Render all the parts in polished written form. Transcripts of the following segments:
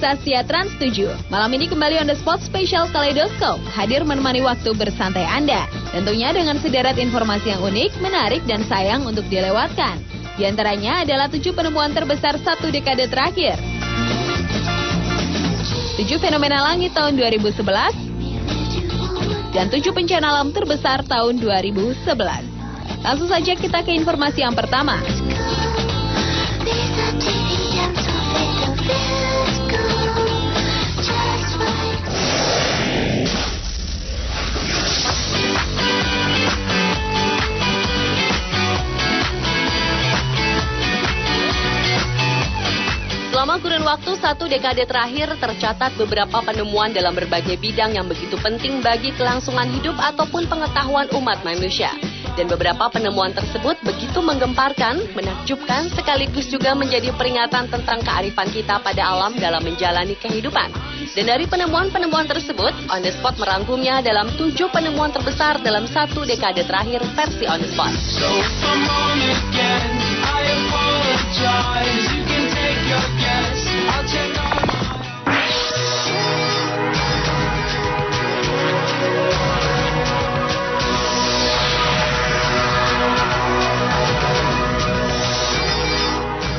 pemirsa setia Trans 7. Malam ini kembali on the spot spesial Kaleidoskop, hadir menemani waktu bersantai Anda. Tentunya dengan sederet informasi yang unik, menarik, dan sayang untuk dilewatkan. Di antaranya adalah 7 penemuan terbesar satu dekade terakhir, 7 fenomena langit tahun 2011, dan 7 bencana alam terbesar tahun 2011. Langsung saja kita ke informasi yang pertama. Selama kurun waktu satu dekade terakhir, tercatat beberapa penemuan dalam berbagai bidang yang begitu penting bagi kelangsungan hidup ataupun pengetahuan umat manusia. Dan beberapa penemuan tersebut begitu menggemparkan, menakjubkan, sekaligus juga menjadi peringatan tentang kearifan kita pada alam dalam menjalani kehidupan. Dan dari penemuan-penemuan tersebut, On The Spot merangkumnya dalam 7 penemuan terbesar dalam satu dekade terakhir versi On The Spot.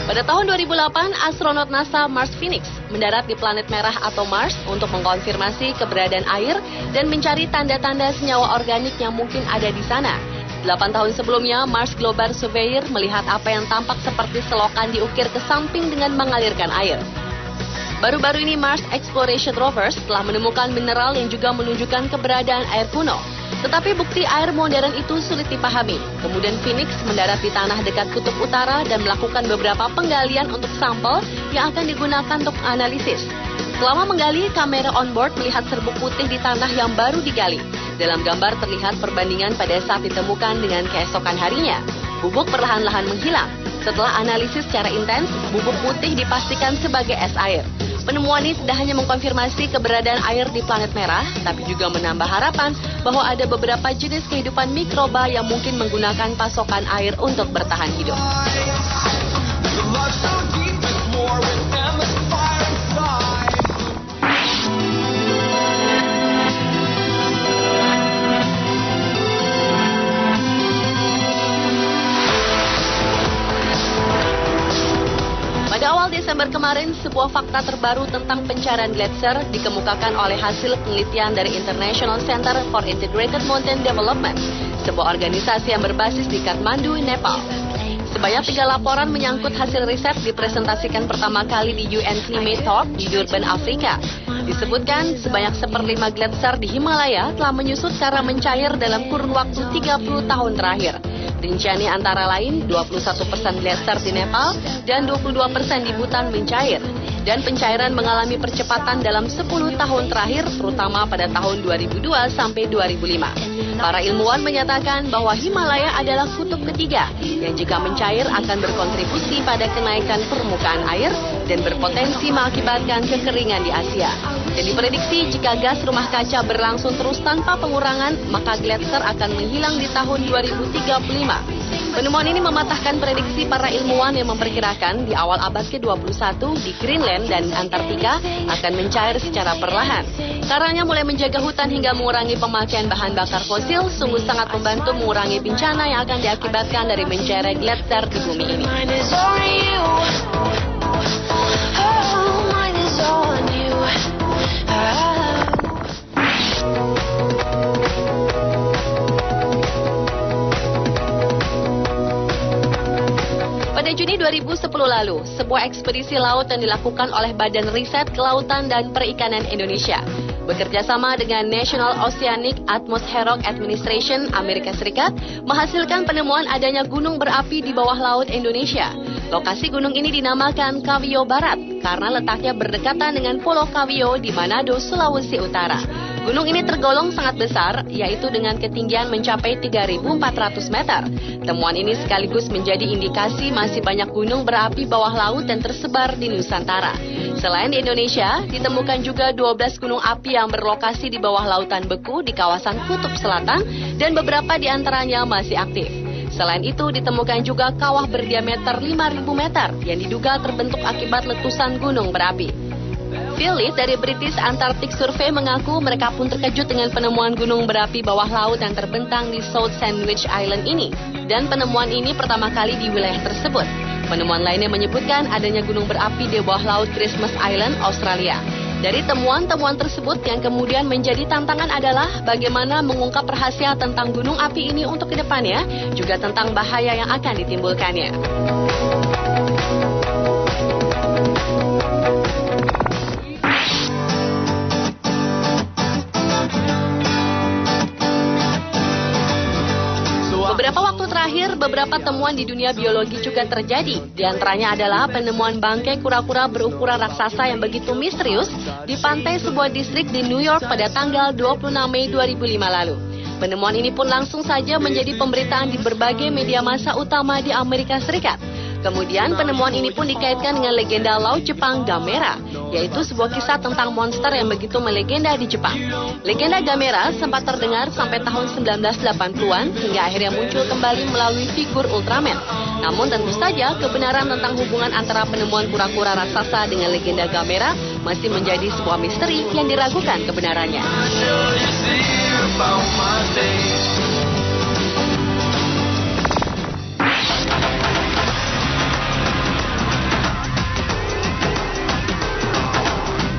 Pada tahun 2008, astronot NASA Mars Phoenix mendarat di planet merah atau Mars untuk mengkonfirmasi keberadaan air dan mencari tanda-tanda senyawa organik yang mungkin ada di sana. 8 tahun sebelumnya, Mars Global Surveyor melihat apa yang tampak seperti selokan diukir ke samping dengan mengalirkan air. Baru-baru ini Mars Exploration Rovers telah menemukan mineral yang juga menunjukkan keberadaan air kuno. Tetapi bukti air modern itu sulit dipahami. Kemudian Phoenix mendarat di tanah dekat kutub utara dan melakukan beberapa penggalian untuk sampel yang akan digunakan untuk analisis. Selama menggali, kamera onboard melihat serbuk putih di tanah yang baru digali. Dalam gambar terlihat perbandingan pada saat ditemukan dengan keesokan harinya. Bubuk perlahan-lahan menghilang. Setelah analisis secara intens, bubuk putih dipastikan sebagai es air. Penemuan ini tidak hanya mengkonfirmasi keberadaan air di planet merah, tapi juga menambah harapan bahwa ada beberapa jenis kehidupan mikroba yang mungkin menggunakan pasokan air untuk bertahan hidup. Pada awal Desember kemarin, sebuah fakta terbaru tentang pencarian gletser dikemukakan oleh hasil penelitian dari International Center for Integrated Mountain Development, sebuah organisasi yang berbasis di Kathmandu, Nepal. Sebanyak 3 laporan menyangkut hasil riset dipresentasikan pertama kali di UN Climate Talk di Durban, Afrika. Disebutkan sebanyak 1/5 gletser di Himalaya telah menyusut secara mencair dalam kurun waktu 30 tahun terakhir. Rinciannya antara lain 21% gletser di Nepal dan 22% di Bhutan mencair. Dan pencairan mengalami percepatan dalam 10 tahun terakhir, terutama pada tahun 2002 sampai 2005. Para ilmuwan menyatakan bahwa Himalaya adalah kutub ketiga yang jika mencair akan berkontribusi pada kenaikan permukaan air dan berpotensi mengakibatkan kekeringan di Asia. Dan diprediksi jika gas rumah kaca berlangsung terus tanpa pengurangan, maka gletser akan menghilang di tahun 2035. Penemuan ini mematahkan prediksi para ilmuwan yang memperkirakan di awal abad ke-21 di Greenland dan Antartika akan mencair secara perlahan. Caranya mulai menjaga hutan hingga mengurangi pemakaian bahan bakar fosil sungguh sangat membantu mengurangi bencana yang akan diakibatkan dari mencairnya gletser di bumi ini. Pada Juni 2010 lalu, sebuah ekspedisi laut yang dilakukan oleh Badan Riset Kelautan dan Perikanan Indonesia bekerja sama dengan National Oceanic Atmospheric Administration Amerika Serikat menghasilkan penemuan adanya gunung berapi di bawah laut Indonesia. Lokasi gunung ini dinamakan Kawio Barat karena letaknya berdekatan dengan Pulau Kawio di Manado, Sulawesi Utara. Gunung ini tergolong sangat besar, yaitu dengan ketinggian mencapai 3.400 meter. Temuan ini sekaligus menjadi indikasi masih banyak gunung berapi bawah laut dan tersebar di Nusantara. Selain di Indonesia, ditemukan juga 12 gunung api yang berlokasi di bawah lautan beku di kawasan Kutub Selatan dan beberapa di antaranya masih aktif. Selain itu, ditemukan juga kawah berdiameter 5.000 meter yang diduga terbentuk akibat letusan gunung berapi. Phil Leaf dari British Antarctic Survey mengaku mereka pun terkejut dengan penemuan gunung berapi bawah laut yang terbentang di South Sandwich Island ini. Dan penemuan ini pertama kali di wilayah tersebut. Penemuan lainnya menyebutkan adanya gunung berapi di bawah laut Christmas Island, Australia. Dari temuan-temuan tersebut yang kemudian menjadi tantangan adalah bagaimana mengungkap rahasia tentang gunung api ini untuk kedepannya, juga tentang bahaya yang akan ditimbulkannya. Beberapa waktu terakhir, beberapa temuan di dunia biologi juga terjadi. Di antaranya adalah penemuan bangkai kura-kura berukuran raksasa yang begitu misterius di pantai sebuah distrik di New York pada tanggal 26 Mei 2005 lalu. Penemuan ini pun langsung saja menjadi pemberitaan di berbagai media massa utama di Amerika Serikat. Kemudian penemuan ini pun dikaitkan dengan legenda Laut Jepang Gamera, yaitu sebuah kisah tentang monster yang begitu melegenda di Jepang. Legenda Gamera sempat terdengar sampai tahun 1980-an hingga akhirnya muncul kembali melalui figur Ultraman. Namun tentu saja kebenaran tentang hubungan antara penemuan kura-kura raksasa dengan legenda Gamera masih menjadi sebuah misteri yang diragukan kebenarannya.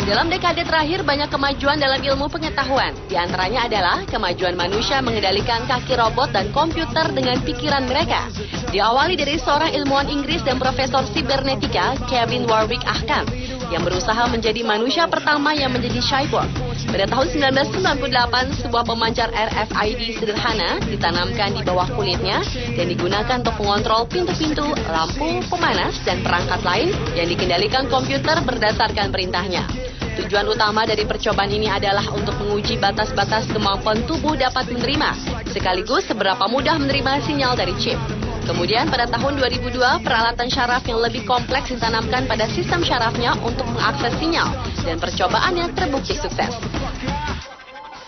Dalam dekade terakhir banyak kemajuan dalam ilmu pengetahuan. Di antaranya adalah kemajuan manusia mengendalikan kaki robot dan komputer dengan pikiran mereka. Diawali dari seorang ilmuwan Inggris dan profesor sibernetika, Kevin Warwick Ahkam, yang berusaha menjadi manusia pertama yang menjadi cyborg. Pada tahun 1998, sebuah pemancar RFID sederhana ditanamkan di bawah kulitnya dan digunakan untuk mengontrol pintu-pintu, lampu, pemanas, dan perangkat lain yang dikendalikan komputer berdasarkan perintahnya. Tujuan utama dari percobaan ini adalah untuk menguji batas-batas kemampuan tubuh dapat menerima, sekaligus seberapa mudah menerima sinyal dari chip. Kemudian pada tahun 2002, peralatan syaraf yang lebih kompleks ditanamkan pada sistem syarafnya untuk mengakses sinyal, dan percobaannya terbukti sukses.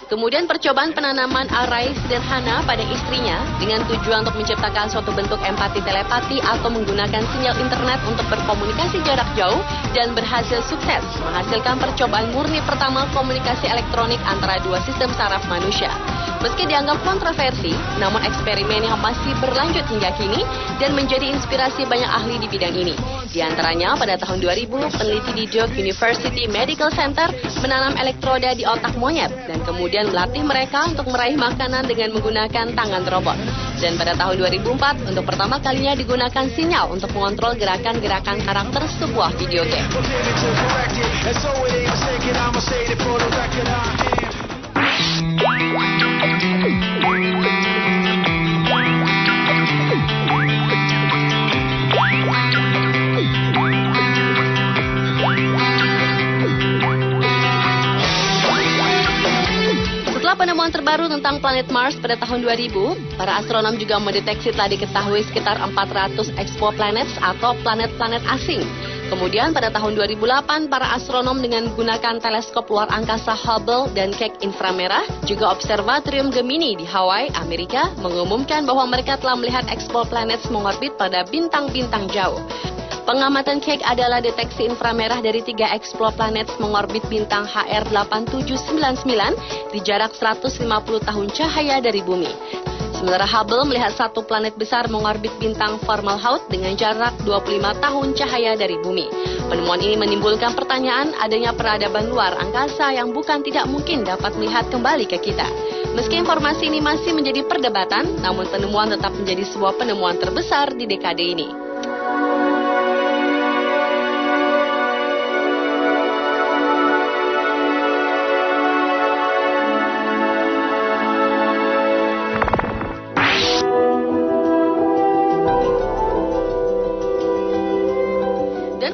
Kemudian percobaan penanaman array sederhana pada istrinya dengan tujuan untuk menciptakan suatu bentuk empati telepati atau menggunakan sinyal internet untuk berkomunikasi jarak jauh dan berhasil sukses menghasilkan percobaan murni pertama komunikasi elektronik antara dua sistem saraf manusia. Meski dianggap kontroversi, namun eksperimen yang masih berlanjut hingga kini dan menjadi inspirasi banyak ahli di bidang ini. Di antaranya pada tahun 2000, peneliti di Duke University Medical Center menanam elektroda di otak monyet dan kemudian melatih mereka untuk meraih makanan dengan menggunakan tangan robot. Dan pada tahun 2004, untuk pertama kalinya digunakan sinyal untuk mengontrol gerakan-gerakan karakter sebuah video game. Penemuan terbaru tentang planet Mars pada tahun 2000, para astronom juga mendeteksi telah diketahui sekitar 400 exoplanets atau planet-planet asing. Kemudian pada tahun 2008, para astronom dengan menggunakan teleskop luar angkasa Hubble dan Keck inframerah, juga Observatorium Gemini di Hawaii, Amerika, mengumumkan bahwa mereka telah melihat exoplanets mengorbit pada bintang-bintang jauh. Pengamatan Keck adalah deteksi inframerah dari 3 exoplanet mengorbit bintang HR8799 di jarak 150 tahun cahaya dari bumi. Sementara Hubble melihat satu planet besar mengorbit bintang Fomalhaut dengan jarak 25 tahun cahaya dari bumi. Penemuan ini menimbulkan pertanyaan adanya peradaban luar angkasa yang bukan tidak mungkin dapat melihat kembali ke kita. Meski informasi ini masih menjadi perdebatan, namun penemuan tetap menjadi sebuah penemuan terbesar di dekade ini.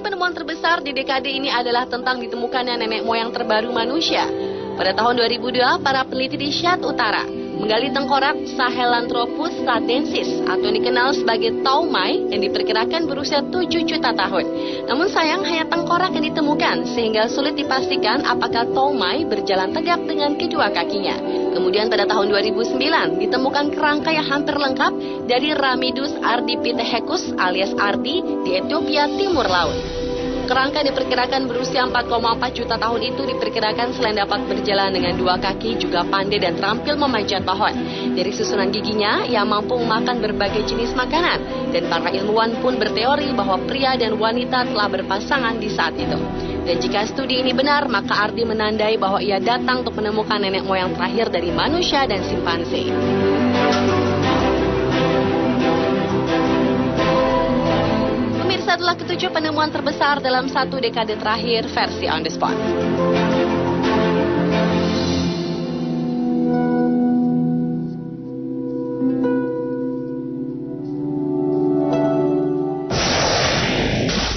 Penemuan terbesar di dekade ini adalah tentang ditemukannya nenek moyang terbaru manusia. Pada tahun 2002, para peneliti di Syad Utara menggali tengkorak Sahelanthropus canadensis atau yang dikenal sebagai taumai yang diperkirakan berusia 7 juta tahun. Namun sayang hanya tengkorak yang ditemukan sehingga sulit dipastikan apakah taumai berjalan tegak dengan kedua kakinya. Kemudian pada tahun 2009 ditemukan kerangka yang hampir lengkap dari Ramidus ardipithecus alias Ardi di Ethiopia Timur Laut. Kerangka diperkirakan berusia 4,4 juta tahun itu diperkirakan selain dapat berjalan dengan dua kaki, juga pandai dan terampil memanjat pohon. Dari susunan giginya, ia mampu memakan berbagai jenis makanan. Dan para ilmuwan pun berteori bahwa pria dan wanita telah berpasangan di saat itu. Dan jika studi ini benar, maka arti menandai bahwa ia datang untuk menemukan nenek moyang terakhir dari manusia dan simpanse. Pemirsa, adalah ketujuh penemuan terbesar dalam satu dekade terakhir versi On The Spot.